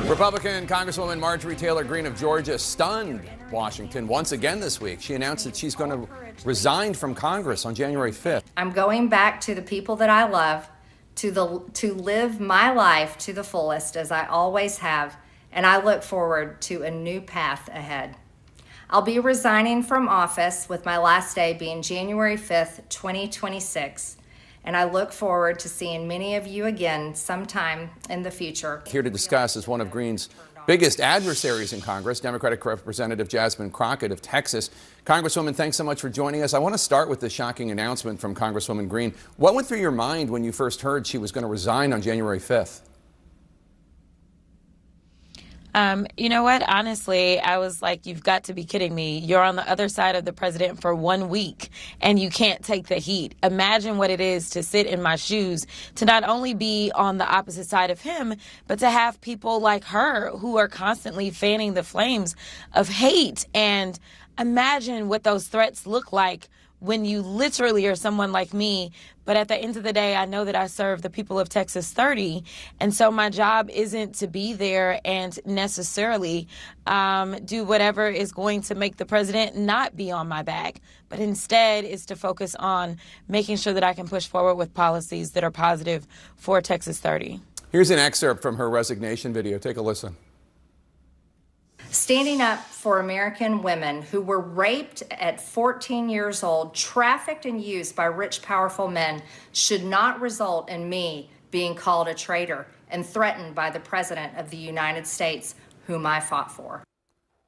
Republican Congresswoman Marjorie Taylor Greene of Georgia stunned Washington once again this week. She announced that she's going to resign from Congress on January 5th. I'm going back to the people that I love, to live my life to the fullest as I always have, and I look forward to a new path ahead. I'll be resigning from office with my last day being January 5th, 2026. And I look forward to seeing many of you again sometime in the future. Here to discuss is one of Greene's biggest adversaries in Congress, Democratic Representative Jasmine Crockett of Texas. Congresswoman, thanks so much for joining us. I want to start with the shocking announcement from Congresswoman Greene. What went through your mind when you first heard she was going to resign on January 5th? You know what? Honestly, I was like, you've got to be kidding me. You're on the other side of the president for 1 week and you can't take the heat. Imagine what it is to sit in my shoes, to not only be on the opposite side of him, but to have people like her who are constantly fanning the flames of hate. And imagine what those threats look like when you literally are someone like me. But at the end of the day, I know that I serve the people of Texas 30. And so my job isn't to be there and necessarily do whatever is going to make the president not be on my back, but instead is to focus on making sure that I can push forward with policies that are positive for Texas 30. Here's an excerpt from her resignation video. Take a listen. Standing up for American women who were raped at 14 years old, trafficked and used by rich, powerful men should not result in me being called a traitor and threatened by the President of the United States, whom I fought for.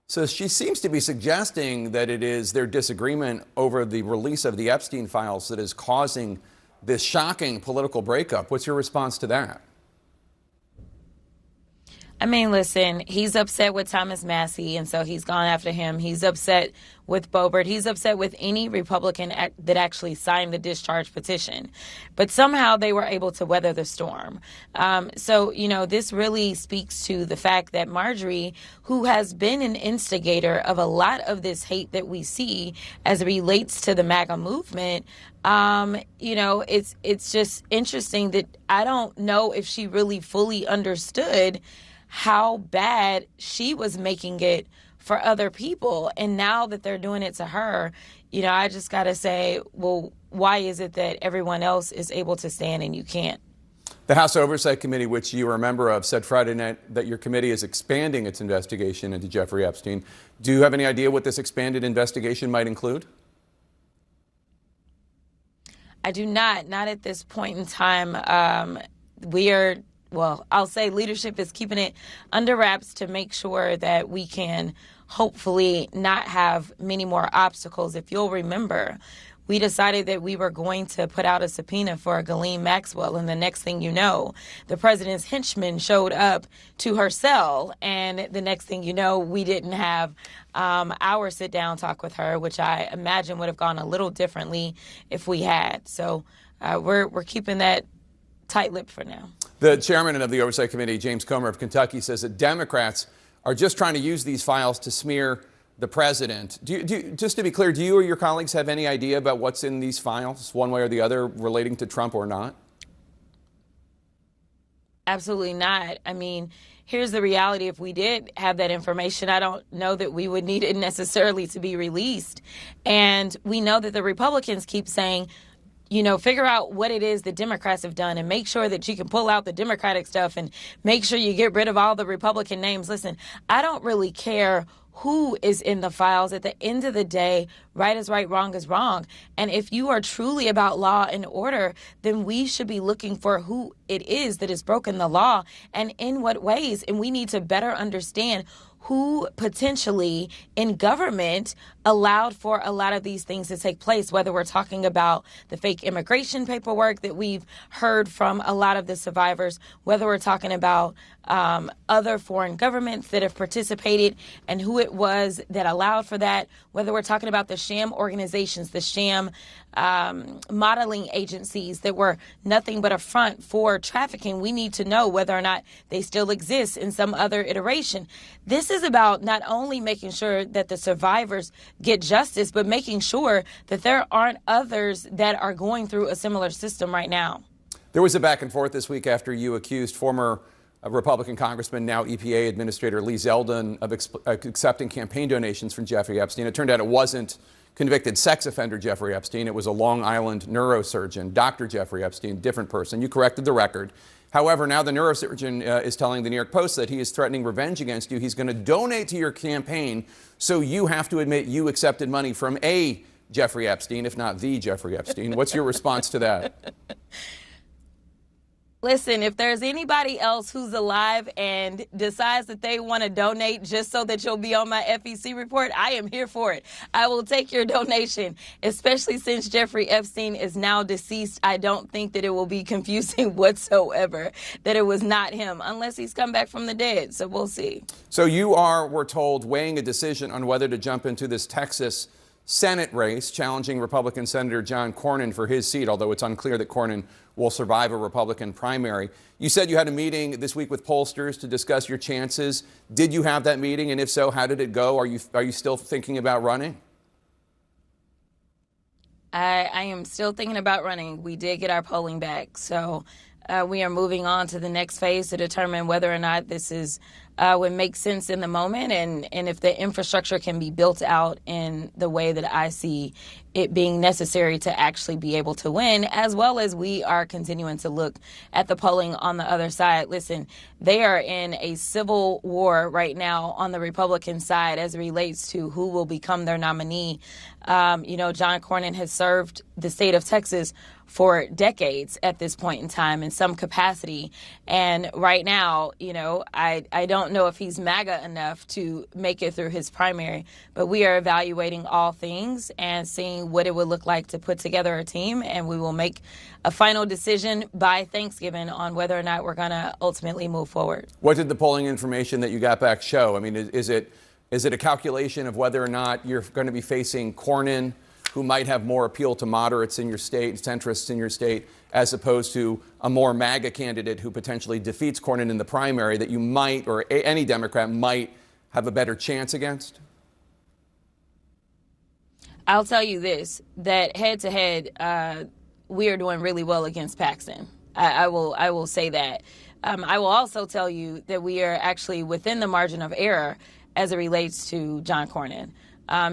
So she seems to be suggesting that it is their disagreement over the release of the Epstein files that is causing this shocking political breakup. What's your response to that? I mean, listen, he's upset with Thomas Massie, and so he's gone after him. He's upset with Boebert. He's upset with any Republican that actually signed the discharge petition. But somehow they were able to weather the storm. So, you know, this really speaks to the fact that Marjorie, who has been an instigator of a lot of this hate that we see as it relates to the MAGA movement, you know, it's just interesting that I don't know if she really fully understood how bad she was making it for other people. And now that they're doing it to her, you know, I just got to say, well, why is it that everyone else is able to stand and you can't? The House Oversight Committee, which you are a member of, said Friday night that your committee is expanding its investigation into Jeffrey Epstein. Do you have any idea what this expanded investigation might include? I do not at this point in time. Well, I'll say leadership is keeping it under wraps to make sure that we can hopefully not have many more obstacles. If you'll remember, we decided that we were going to put out a subpoena for Ghislaine Maxwell, and the next thing you know, the president's henchman showed up to her cell, and the next thing you know, we didn't have our sit-down talk with her, which I imagine would have gone a little differently if we had. So we're keeping that tight-lipped for now. The chairman of the Oversight Committee, James Comer of Kentucky, says that Democrats are just trying to use these files to smear the president. Just to be clear, do you or your colleagues have any idea about what's in these files, one way or the other, relating to Trump or not? Absolutely not. I mean, here's the reality. If we did have that information, I don't know that we would need it necessarily to be released. And we know that the Republicans keep saying, you know, figure out what it is the Democrats have done and make sure that you can pull out the Democratic stuff and make sure you get rid of all the Republican names. Listen, I don't really care who is in the files. At the end of the day, right is right, wrong is wrong. And if you are truly about law and order, then we should be looking for who it is that has broken the law and in what ways. And we need to better understand who potentially in government allowed for a lot of these things to take place, whether we're talking about the fake immigration paperwork that we've heard from a lot of the survivors, whether we're talking about other foreign governments that have participated and who it was that allowed for that, whether we're talking about the sham organizations, the sham modeling agencies that were nothing but a front for trafficking. We need to know whether or not they still exist in some other iteration. This is about not only making sure that the survivors get justice, but making sure that there aren't others that are going through a similar system right now. There was a back and forth this week after you accused former Republican Congressman, now EPA Administrator Lee Zeldin, of accepting campaign donations from Jeffrey Epstein. It turned out it wasn't convicted sex offender Jeffrey Epstein. It was a Long Island neurosurgeon, Dr. Jeffrey Epstein, different person. You corrected the record. However, now the neurosurgeon is telling the New York Post that he is threatening revenge against you. He's going to donate to your campaign, so you have to admit you accepted money from a Jeffrey Epstein, if not the Jeffrey Epstein. What's your response to that? Listen, if there's anybody else who's alive and decides that they want to donate just so that you'll be on my FEC report, I am here for it. I will take your donation, especially since Jeffrey Epstein is now deceased. I don't think that it will be confusing whatsoever that it was not him, unless he's come back from the dead. So we'll see. So you are, we're told, weighing a decision on whether to jump into this Texas Senate race, challenging Republican Senator John Cornyn for his seat, although it's unclear that Cornyn will survive a Republican primary. You said you had a meeting this week with pollsters to discuss your chances. Did you have that meeting? And if so, how did it go? Are you still thinking about running? I am still thinking about running. We did get our polling back. So we are moving on to the next phase to determine whether or not this is would make sense in the moment, and if the infrastructure can be built out in the way that I see it being necessary to actually be able to win, as well as we are continuing to look at the polling on the other side. Listen, they are in a civil war right now on the Republican side as it relates to who will become their nominee. John Cornyn has served the state of Texas for decades at this point in time in some capacity. And right now, I don't know if he's MAGA enough to make it through his primary, but we are evaluating all things and seeing what it would look like to put together a team. And we will make a final decision by Thanksgiving on whether or not we're going to ultimately move forward. What did the polling information that you got back show? I mean, is it a calculation of whether or not you're going to be facing Cornyn, who might have more appeal to moderates in your state, centrists in your state, as opposed to a more MAGA candidate who potentially defeats Cornyn in the primary that you might, or any Democrat might, have a better chance against? I'll tell you this, that head-to-head, we are doing really well against Paxton. I will say that. I will also tell you that we are actually within the margin of error as it relates to John Cornyn.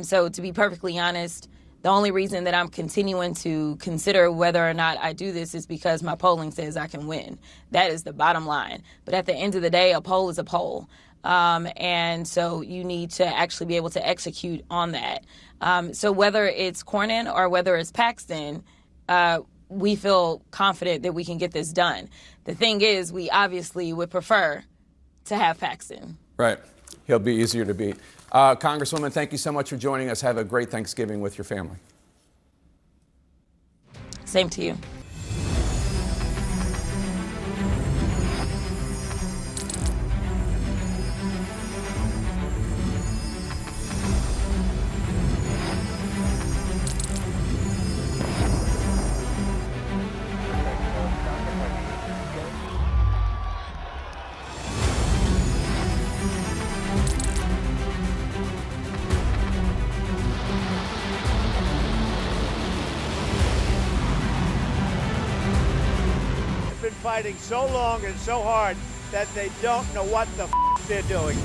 So to be perfectly honest, the only reason that I'm continuing to consider whether or not I do this is because my polling says I can win. That is the bottom line. But at the end of the day, a poll is a poll. And so you need to actually be able to execute on that. So whether it's Cornyn or whether it's Paxton, we feel confident that we can get this done. The thing is, we obviously would prefer to have Paxton. Right. He'll be easier to beat. Congresswoman, thank you so much for joining us. Have a great Thanksgiving with your family. Same to you. Fighting so long and so hard that they don't know what the they're doing.